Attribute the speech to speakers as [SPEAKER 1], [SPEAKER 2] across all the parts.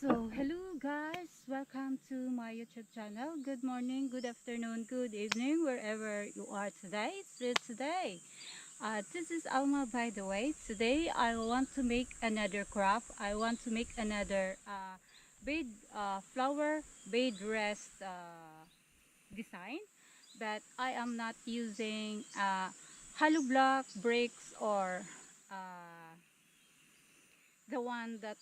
[SPEAKER 1] So, hello guys, welcome to my YouTube channel. Good morning, good afternoon, good evening, wherever you are today. This is Alma, by the way. Today, I want to make another craft. I want to make another bed flower bed rest design, but I am not using hollow block bricks or uh, the one that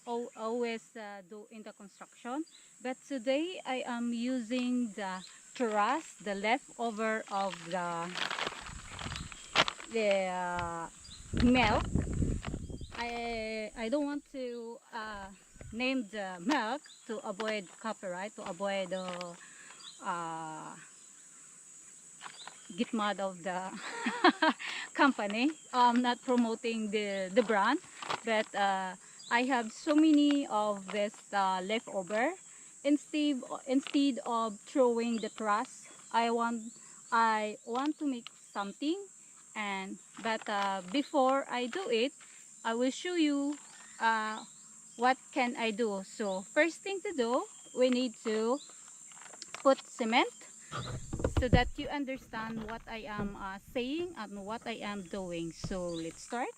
[SPEAKER 1] always do in the construction. But today I am using the truss, the leftover of the milk. I don't want to name the milk to avoid copyright, to avoid uh, get mad of the company. I'm not promoting the brand, but I have so many of this leftover. Instead of throwing the trash, I want to make something, and but before I do it, I will show you what can I do. So first thing to do, we need to put cement so that you understand what I am saying and what I am doing. So let's start.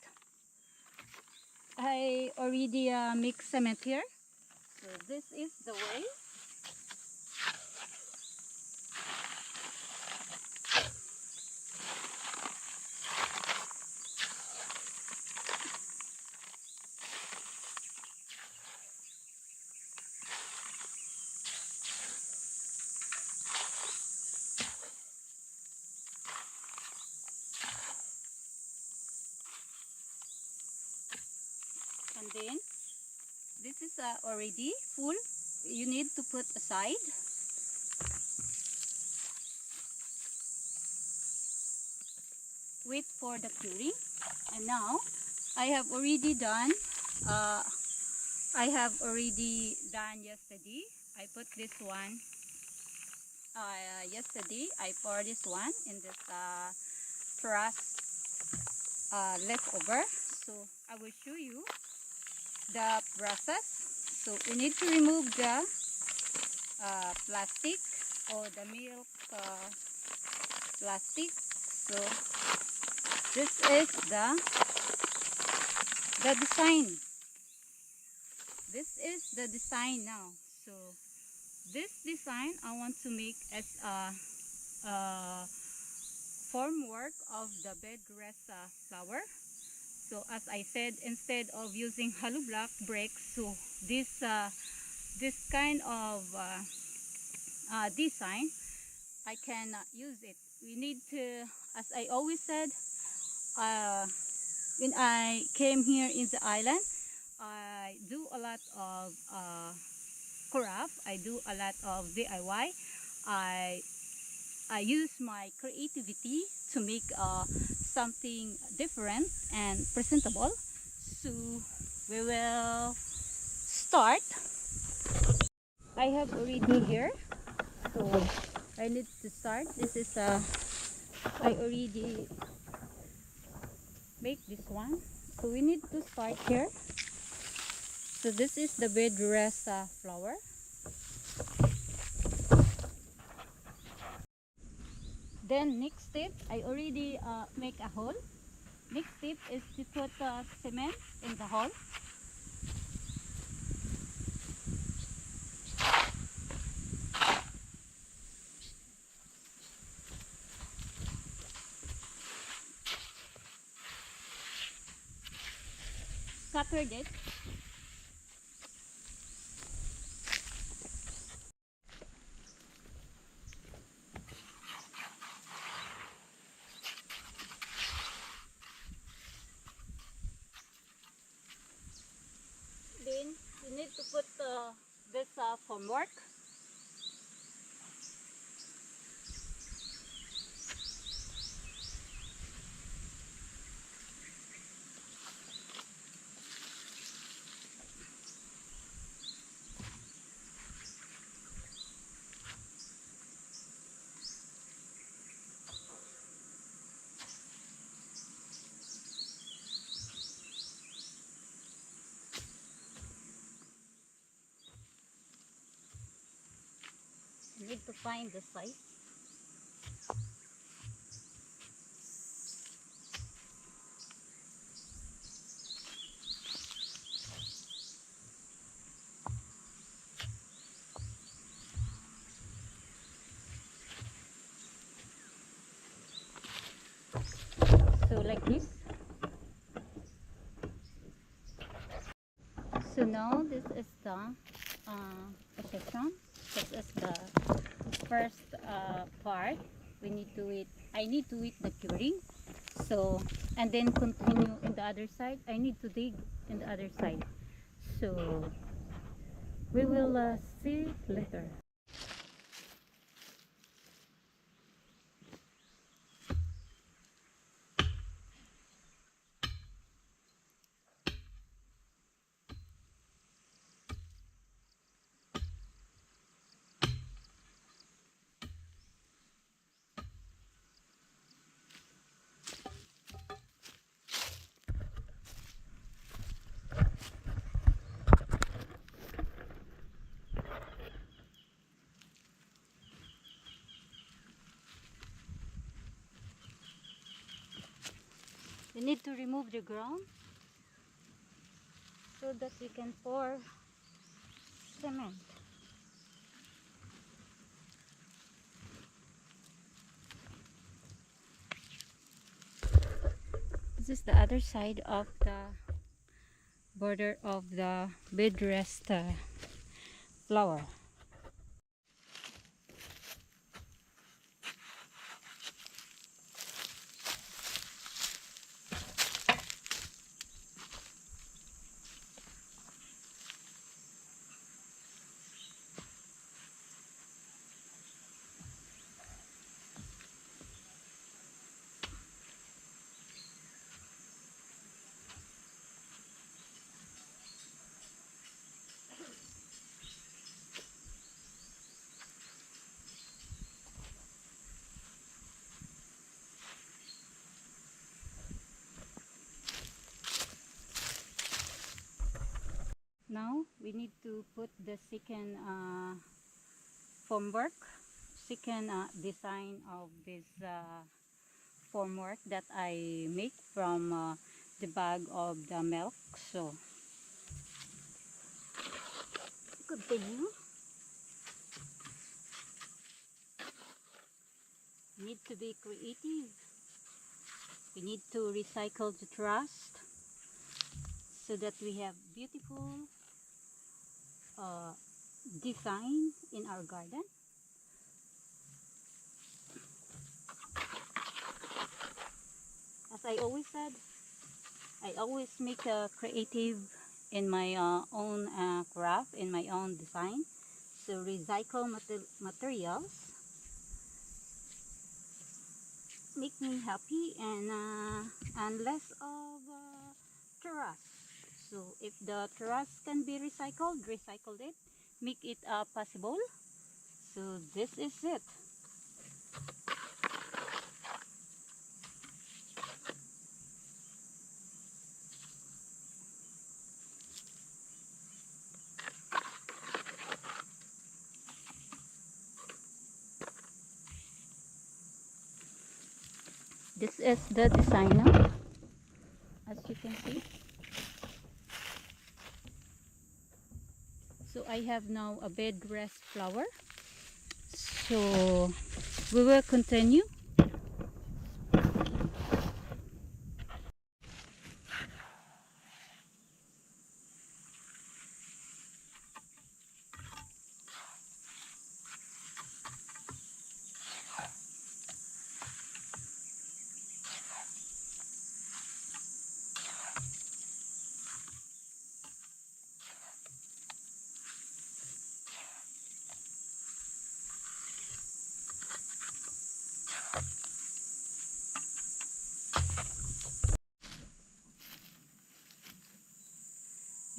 [SPEAKER 1] I already mixed cement here. So this is the way. And then this is already full. You need to put aside. Wait for the curing. And now I have already done uh, yesterday. I put this one yesterday. I pour this one in this trust leftover. So I will show you the process. So we need to remove the plastic or the milk plastic. So this is the design. This is the design now. So this design I want to make as a formwork of the bed rest flower. So as I said, instead of using hollow block bricks, so this kind of design, I can use it. We need to, as I always said, uh, when I came here in the island, I do a lot of craft. I do a lot of DIY. I I use my creativity to make something different and presentable. So we will start. I have already here, so I need to start. This is I already make this one. So we need to start here. So this is the bed rest flower. Then next step, I already make a hole. Next step is to put cement in the hole. Scattered it. Then you need to put this formwork. Need to find the size. So like this. So now this is the position. This is the first part. We need to wait. I need to wait the curing. So and then continue in the other side. I need to dig in the other side. So we will see later. We need to remove the ground so that we can pour cement. This is the other side of the border of the bed rest flower. Now we need to put the second formwork, second design of this formwork that I make from the bag of the milk. So continue. Need to be creative. We need to recycle the trust so that we have beautiful design in our garden. As I always said, I always make a creative in my own craft, in my own design. So recycle materials make me happy and less of trash. So if the trash can be recycled, recycle it, make it possible. So this is it. This is the design now, as you can see. So I have now a bed rest flower. So we will continue.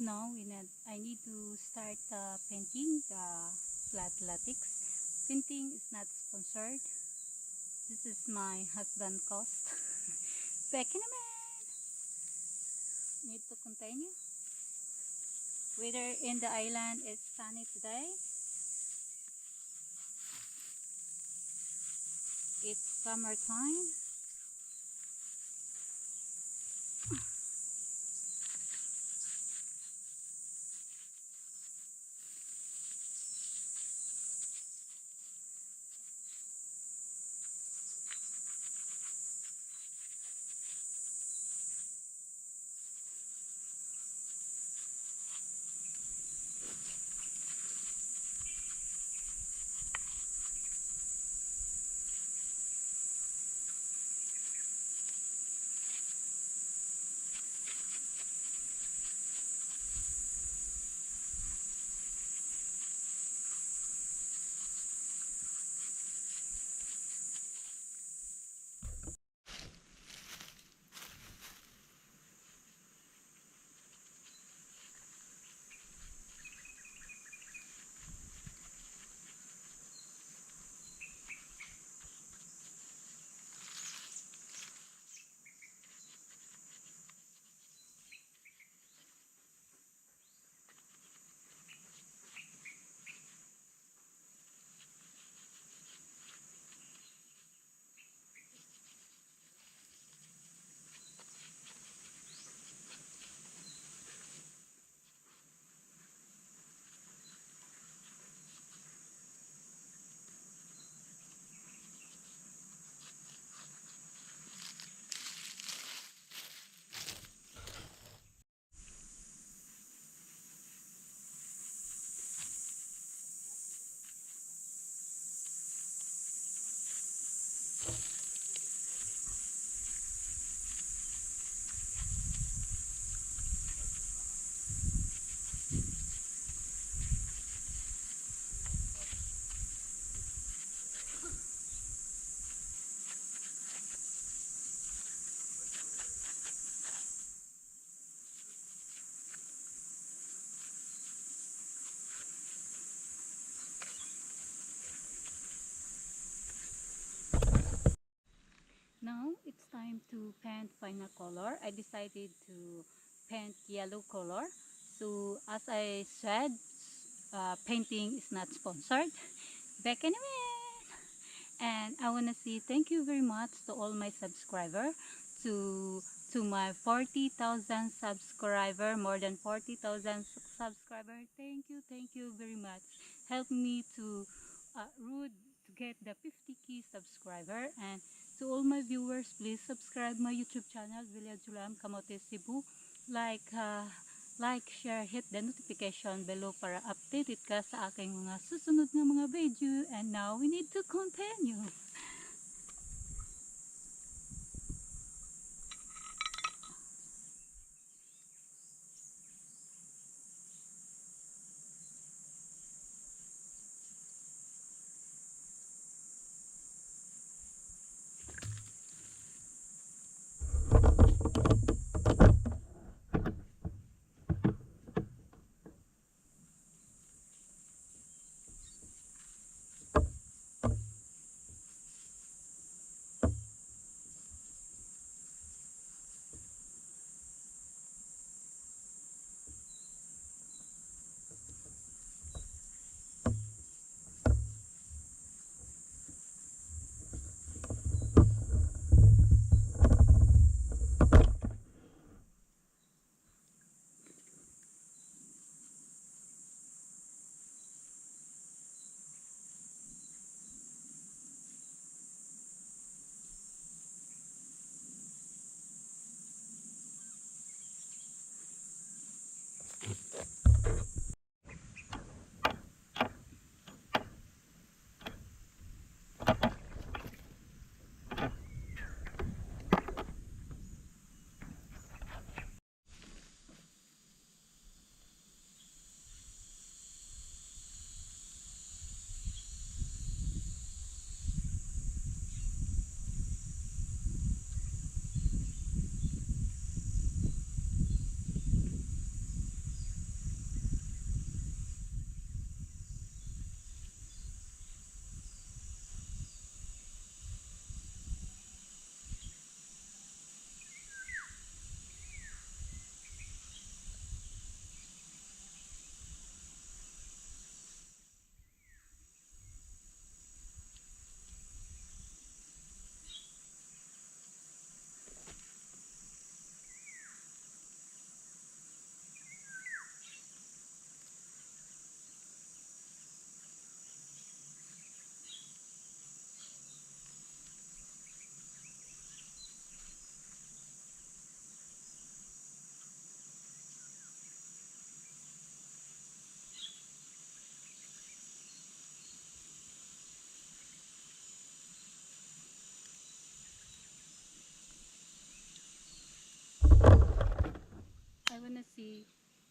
[SPEAKER 1] Now I need to start painting the flat latex. Painting is not sponsored. This is my husband cost. Peke naman! Need to continue. Weather in the island is sunny today. it's summertime. Now it's time to paint final color. I decided to paint yellow color. So as I said, painting is not sponsored. Back in a minute. And I want to say thank you very much to all my subscriber, to to my 40,000 subscriber, more than 40,000 subscriber. Thank you very much. Help me to road to get the 50k subscriber. And to all my viewers, please subscribe my YouTube channel, Village Julam Camotes Cebu. Like, like, share, hit the notification below para updated ka sa aking mga susunod na mga video. And now we need to continue.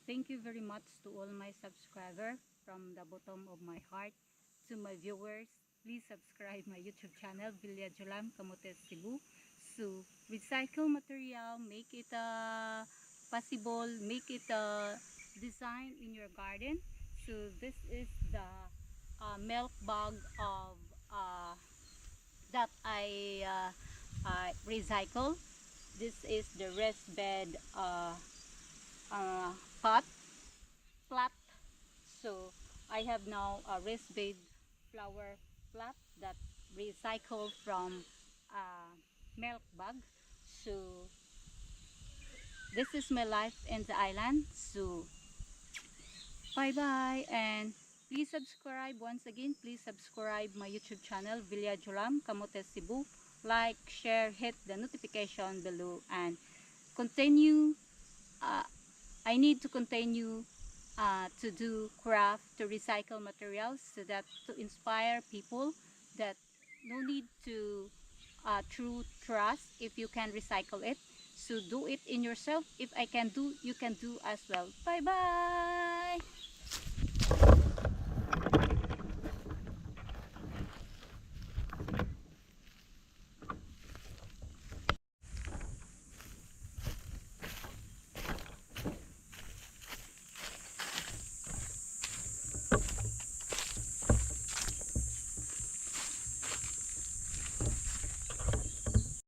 [SPEAKER 1] thank you very much to all my subscribers from the bottom of my heart. To my viewers, please subscribe my YouTube channel, Villa Julam, Camotes, Cebu. So, recycle material, make it possible, make it design in your garden. So, this is the milk bag of that I recycle. This is the raised bed uh, pot plat. So I have now a raised bed flower plat that recycled from milk bag. So this is my life in the island. So bye bye, and please subscribe once again. Please subscribe my YouTube channel, Villa Julam, Camotes, Cebu. Like, share, hit the notification below, and continue. I need to continue to do craft, to recycle materials, so that to inspire people that no need to through trust if you can recycle it. So do it in yourself. If I can do, you can do as well. Bye bye.